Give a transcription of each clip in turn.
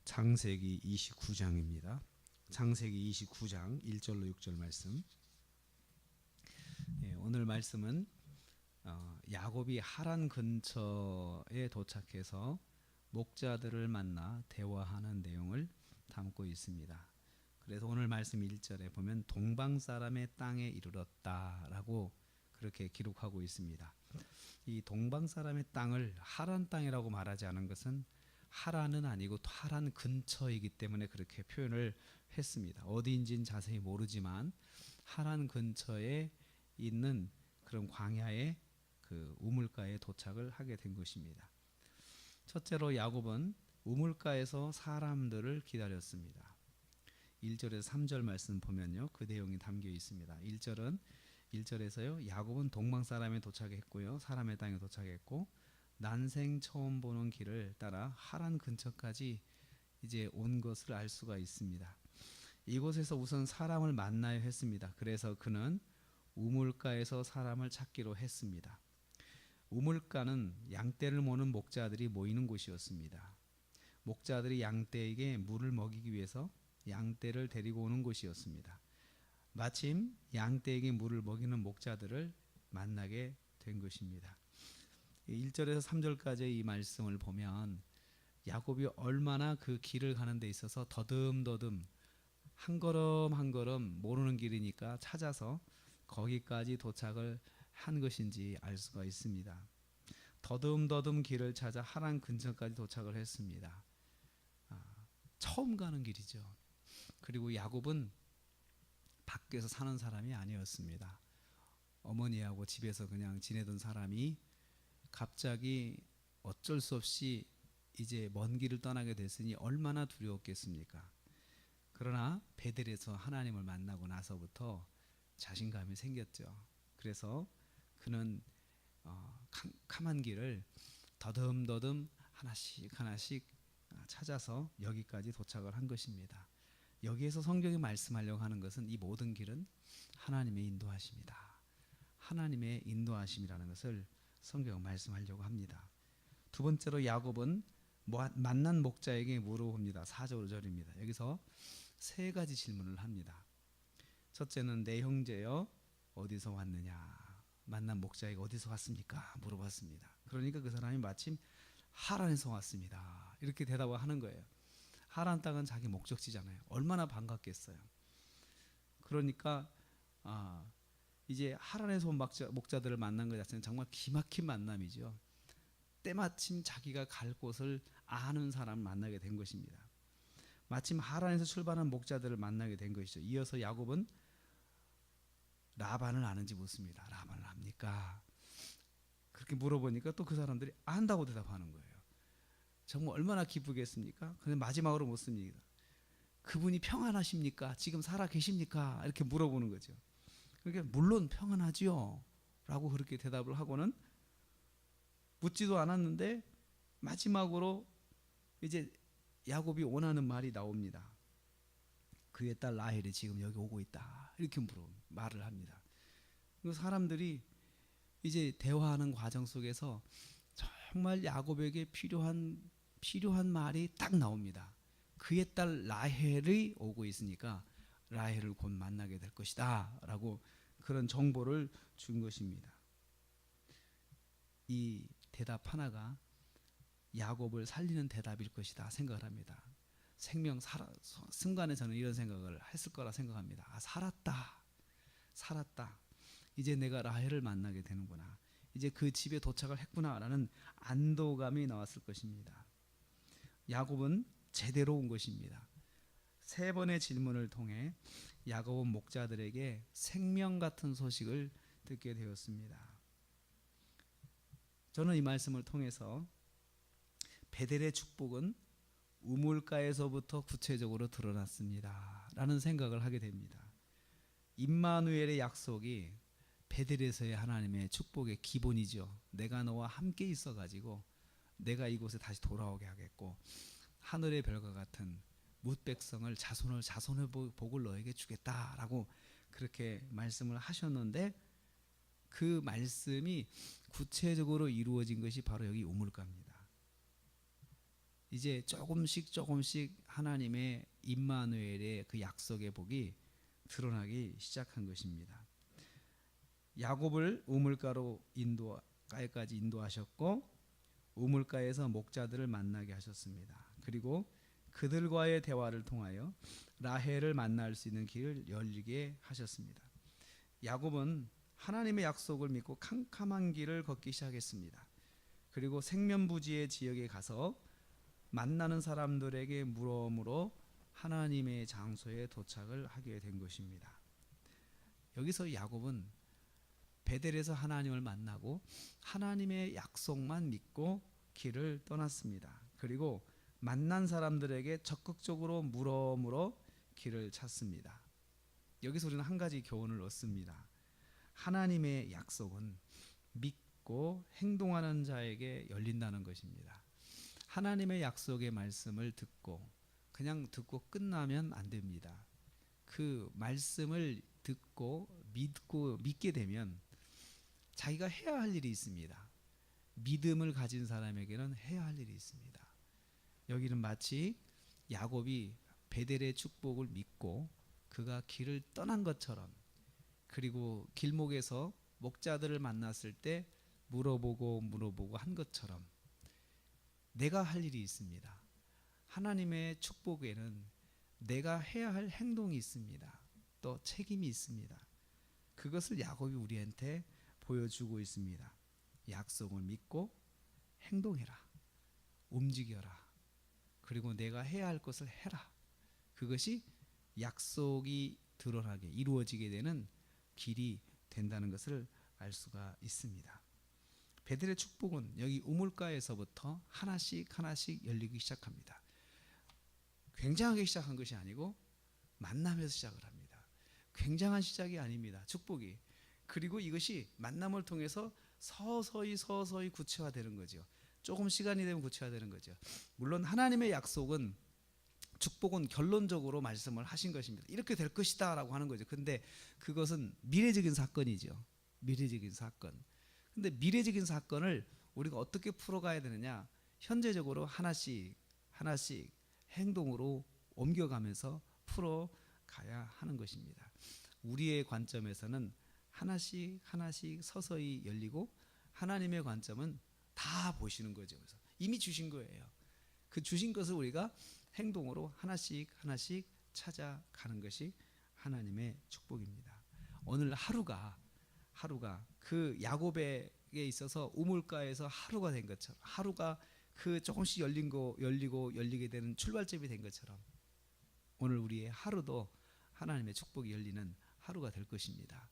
창세기 29장입니다. 창세기 29장 1절로 6절 말씀. 오늘 말씀은 야곱이 하란 근처에 도착해서 목자들을 만나 대화하는 내용을 담고 있습니다. 그래서 오늘 말씀 1절에 보면 동방 사람의 땅에 이르렀다라고 그렇게 기록하고 있습니다. 이 동방 사람의 땅을 하란 땅이라고 말하지 않은 것은 하란은 아니고 하란 근처이기 때문에 그렇게 표현을 했습니다. 어디인지는 자세히 모르지만 하란 근처에 있는 그런 광야의 그 우물가에 도착을 하게 된 것입니다. 첫째로 야곱은 우물가에서 사람들을 기다렸습니다. 1절에서 3절 말씀 보면요, 그 내용이 담겨 있습니다. 1절에서요, 야곱은 동방 사람에 도착했고요, 사람의 땅에 도착했고, 난생 처음 보는 길을 따라 하란 근처까지 이제 온 것을 알 수가 있습니다. 이곳에서 우선 사람을 만나야 했습니다. 그래서 그는 우물가에서 사람을 찾기로 했습니다. 우물가는 양떼를 모는 목자들이 모이는 곳이었습니다. 목자들이 양떼에게 물을 먹이기 위해서 양떼를 데리고 오는 곳이었습니다. 마침 양떼에게 물을 먹이는 목자들을 만나게 된 것입니다. 1절에서 3절까지의 이 말씀을 보면 야곱이 얼마나 그 길을 가는 데 있어서 더듬더듬 한 걸음 한 걸음 모르는 길이니까 찾아서 거기까지 도착을 한 것인지 알 수가 있습니다. 더듬더듬 길을 찾아 하란 근처까지 도착을 했습니다. 처음 가는 길이죠. 그리고 야곱은 밖에서 사는 사람이 아니었습니다. 어머니하고 집에서 그냥 지내던 사람이 갑자기 어쩔 수 없이 이제 먼 길을 떠나게 됐으니 얼마나 두려웠겠습니까? 그러나 베델에서 하나님을 만나고 나서부터 자신감이 생겼죠. 그래서 그는 캄캄한 길을 더듬더듬 하나씩 하나씩 찾아서 여기까지 도착을 한 것입니다. 여기에서 성경이 말씀하려고 하는 것은 이 모든 길은 하나님의 인도하심이다. 하나님의 인도하심이라는 것을 성경은 말씀하려고 합니다. 두 번째로 야곱은 만난 목자에게 물어봅니다. 4절 5절입니다. 여기서 세 가지 질문을 합니다. 첫째는 내 형제여 어디서 왔느냐. 만난 목자에게 어디서 왔습니까? 물어봤습니다. 그러니까 그 사람이 마침 하란에서 왔습니다. 이렇게 대답을 하는 거예요. 하란 땅은 자기 목적지잖아요. 얼마나 반갑겠어요. 그러니까 이제 하란에서 온 목자들을 만난 것 자체는 정말 기막힌 만남이죠. 때마침 자기가 갈 곳을 아는 사람을 만나게 된 것입니다. 마침 하란에서 출발한 목자들을 만나게 된 것이죠. 이어서 야곱은 라반을 아는지 묻습니다. 라반을 압니까? 그렇게 물어보니까 또 그 사람들이 안다고 대답하는 거예요. 정말 얼마나 기쁘겠습니까? 근데 마지막으로 묻습니다. 그분이 평안하십니까? 지금 살아 계십니까? 이렇게 물어보는 거죠. 그러니까 물론 평안하지요 라고 그렇게 대답을 하고는 묻지도 않았는데 마지막으로 이제 야곱이 원하는 말이 나옵니다. 그의 딸 라헬이 지금 여기 오고 있다. 이렇게 말을 합니다. 사람들이 이제 대화하는 과정 속에서 정말 야곱에게 필요한 말이 딱 나옵니다. 그의 딸 라헬이 오고 있으니까 라헬을 곧 만나게 될 것이다 라고 그런 정보를 준 것입니다. 이 대답 하나가 야곱을 살리는 대답일 것이다 생각을 합니다. 순간에 저는 이런 생각을 했을 거라 생각합니다. 살았다. 이제 내가 라헬을 만나게 되는구나. 이제 그 집에 도착을 했구나라는 안도감이 나왔을 것입니다. 야곱은 제대로 온 것입니다. 세 번의 질문을 통해 야곱은 목자들에게 생명 같은 소식을 듣게 되었습니다. 저는 이 말씀을 통해서 베델의 축복은 우물가에서부터 구체적으로 드러났습니다 라는 생각을 하게 됩니다. 임마누엘의 약속이 베델에서의 하나님의 축복의 기본이죠. 내가 너와 함께 있어가지고 내가 이곳에 다시 돌아오게 하겠고 하늘의 별과 같은 뭇 백성을 자손의 복을 너에게 주겠다라고 그렇게 말씀을 하셨는데 그 말씀이 구체적으로 이루어진 것이 바로 여기 우물가입니다. 이제 조금씩 하나님의 임마누엘의 그 약속의 복이 드러나기 시작한 것입니다. 야곱을 우물가로 가에까지 인도하셨고 우물가에서 목자들을 만나게 하셨습니다. 그리고 그들과의 대화를 통하여 라헬을 만날 수 있는 길을 열리게 하셨습니다. 야곱은 하나님의 약속을 믿고 캄캄한 길을 걷기 시작했습니다. 그리고 생면부지의 지역에 가서 만나는 사람들에게 물어물어 하나님의 장소에 도착을 하게 된 것입니다. 여기서 야곱은 베델에서 하나님을 만나고 하나님의 약속만 믿고 길을 떠났습니다. 그리고 만난 사람들에게 적극적으로 물어 길을 찾습니다. 여기서 우리는 한 가지 교훈을 얻습니다. 하나님의 약속은 믿고 행동하는 자에게 열린다는 것입니다. 하나님의 약속의 말씀을 듣고 그냥 듣고 끝나면 안 됩니다. 그 말씀을 듣고 믿게 되면 자기가 해야 할 일이 있습니다. 믿음을 가진 사람에게는 해야 할 일이 있습니다. 여기는 마치 야곱이 베델의 축복을 믿고 그가 길을 떠난 것처럼, 그리고 길목에서 목자들을 만났을 때 물어보고 한 것처럼 내가 할 일이 있습니다. 하나님의 축복에는 내가 해야 할 행동이 있습니다. 또 책임이 있습니다. 그것을 야곱이 우리한테 보여주고 있습니다. 약속을 믿고 행동해라. 움직여라. 그리고 내가 해야 할 것을 해라. 그것이 약속이 드러나게 이루어지게 되는 길이 된다는 것을 알 수가 있습니다. 베델의 축복은 여기 우물가에서부터 하나씩 열리기 시작합니다. 굉장하게 시작한 것이 아니고 만남에서 시작을 합니다. 굉장한 시작이 아닙니다. 축복이. 그리고 이것이 만남을 통해서 서서히 구체화되는 거죠. 조금 시간이 되면 구체화되는 거죠. 물론 하나님의 약속은, 축복은 결론적으로 말씀을 하신 것입니다. 이렇게 될 것이다 라고 하는 거죠. 근데 그것은 미래적인 사건이죠. 미래적인 사건. 근데 미래적인 사건을 우리가 어떻게 풀어가야 되느냐, 현재적으로 하나씩 행동으로 옮겨가면서 풀어가야 하는 것입니다. 우리의 관점에서는 하나씩 서서히 열리고, 하나님의 관점은 다 보시는 거죠. 그래서 이미 주신 거예요. 그 주신 것을 우리가 행동으로 하나씩 찾아가는 것이 하나님의 축복입니다. 오늘 하루가 그 야곱에게 있어서 우물가에서 하루가 된 것처럼, 하루가 그 조금씩 열리게 되는 출발점이 된 것처럼, 오늘 우리의 하루도 하나님의 축복이 열리는 하루가 될 것입니다.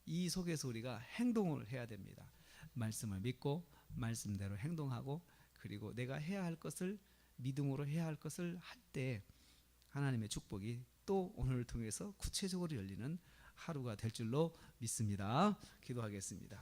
이 속에서 우리가 행동을 해야 됩니다. 말씀을 믿고 말씀대로 행동하고, 그리고 내가 해야 할 것을 믿음으로 해야 할 것을 할 때 하나님의 축복이 또 오늘을 통해서 구체적으로 열리는 하루가 될 줄로 믿습니다. 기도하겠습니다.